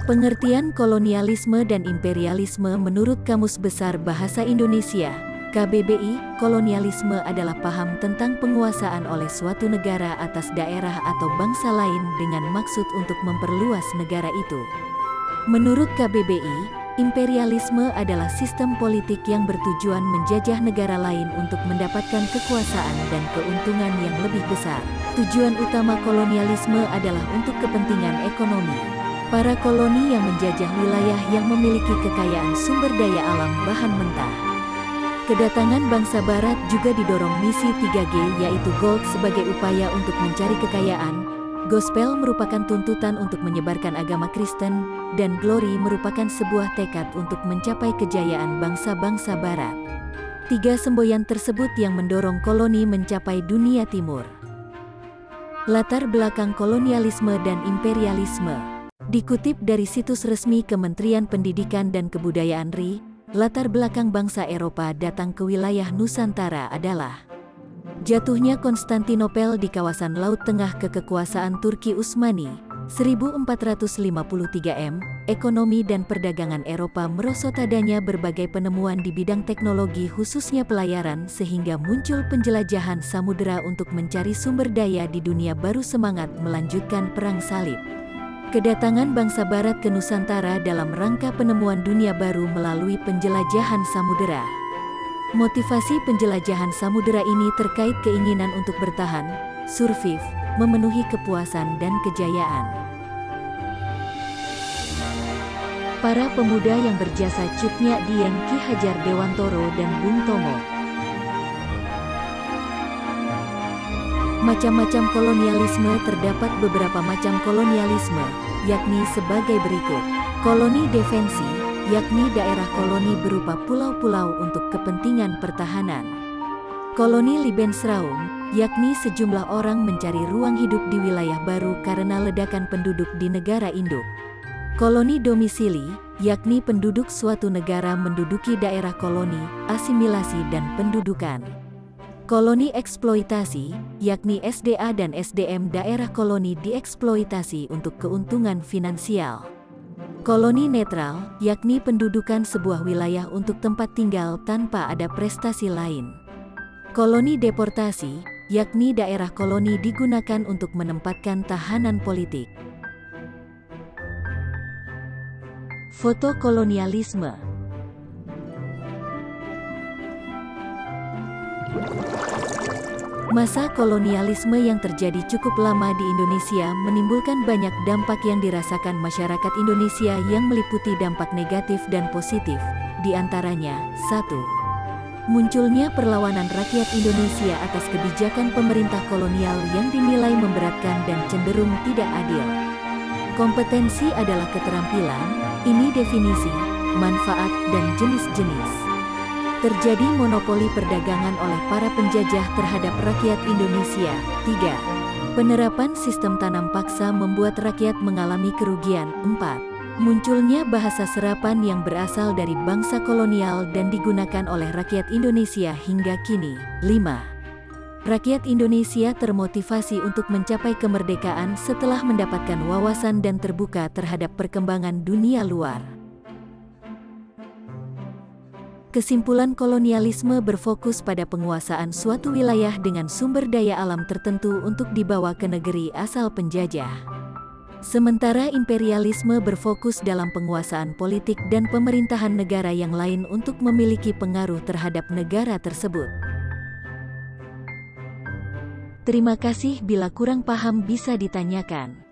Pengertian kolonialisme dan imperialisme menurut Kamus Besar Bahasa Indonesia, KBBI, kolonialisme adalah paham tentang penguasaan oleh suatu negara atas daerah atau bangsa lain dengan maksud untuk memperluas negara itu. Menurut KBBI, imperialisme adalah sistem politik yang bertujuan menjajah negara lain untuk mendapatkan kekuasaan dan keuntungan yang lebih besar. Tujuan utama kolonialisme adalah untuk kepentingan ekonomi. Para koloni yang menjajah wilayah yang memiliki kekayaan sumber daya alam bahan mentah. Kedatangan bangsa barat juga didorong misi 3G yaitu Gold sebagai upaya untuk mencari kekayaan, Gospel merupakan tuntutan untuk menyebarkan agama Kristen, dan Glory merupakan sebuah tekad untuk mencapai kejayaan bangsa-bangsa barat. Tiga semboyan tersebut yang mendorong koloni mencapai dunia timur. Latar belakang kolonialisme dan imperialisme. Dikutip dari situs resmi Kementerian Pendidikan dan Kebudayaan RI, latar belakang bangsa Eropa datang ke wilayah Nusantara adalah jatuhnya Konstantinopel di kawasan Laut Tengah ke kekuasaan Turki Utsmani, 1453 m, ekonomi dan perdagangan Eropa merosot adanya berbagai penemuan di bidang teknologi khususnya pelayaran sehingga muncul penjelajahan samudera untuk mencari sumber daya di dunia baru semangat melanjutkan Perang Salib. Kedatangan bangsa barat ke Nusantara dalam rangka penemuan dunia baru melalui penjelajahan samudera. Motivasi penjelajahan samudera ini terkait keinginan untuk bertahan, survive, memenuhi kepuasan dan kejayaan. Para pemuda yang berjasa Cut Nyak Dieng, Ki Hajar Dewantoro dan Bung Tomo. Macam-macam kolonialisme. Terdapat beberapa macam kolonialisme, yakni sebagai berikut. Koloni defensi, yakni daerah koloni berupa pulau-pulau untuk kepentingan pertahanan. Koloni Lebensraum, yakni sejumlah orang mencari ruang hidup di wilayah baru karena ledakan penduduk di negara induk. Koloni domisili, yakni penduduk suatu negara menduduki daerah koloni, asimilasi dan pendudukan. Koloni eksploitasi, yakni SDA dan SDM daerah koloni dieksploitasi untuk keuntungan finansial. Koloni netral, yakni pendudukan sebuah wilayah untuk tempat tinggal tanpa ada prestasi lain. Koloni deportasi, yakni daerah koloni digunakan untuk menempatkan tahanan politik. Foto kolonialisme. Masa kolonialisme yang terjadi cukup lama di Indonesia menimbulkan banyak dampak yang dirasakan masyarakat Indonesia yang meliputi dampak negatif dan positif. Di antaranya, 1. Munculnya perlawanan rakyat Indonesia atas kebijakan pemerintah kolonial yang dinilai memberatkan dan cenderung tidak adil. Kompetensi adalah keterampilan, ini definisi, manfaat, dan jenis-jenis. Terjadi monopoli perdagangan oleh para penjajah terhadap rakyat Indonesia. 3. Penerapan sistem tanam paksa membuat rakyat mengalami kerugian. 4. Munculnya bahasa serapan yang berasal dari bangsa kolonial dan digunakan oleh rakyat Indonesia hingga kini. 5. Rakyat Indonesia termotivasi untuk mencapai kemerdekaan setelah mendapatkan wawasan dan terbuka terhadap perkembangan dunia luar. Kesimpulan kolonialisme berfokus pada penguasaan suatu wilayah dengan sumber daya alam tertentu untuk dibawa ke negeri asal penjajah. Sementara imperialisme berfokus dalam penguasaan politik dan pemerintahan negara yang lain untuk memiliki pengaruh terhadap negara tersebut. Terima kasih. Bila kurang paham bisa ditanyakan.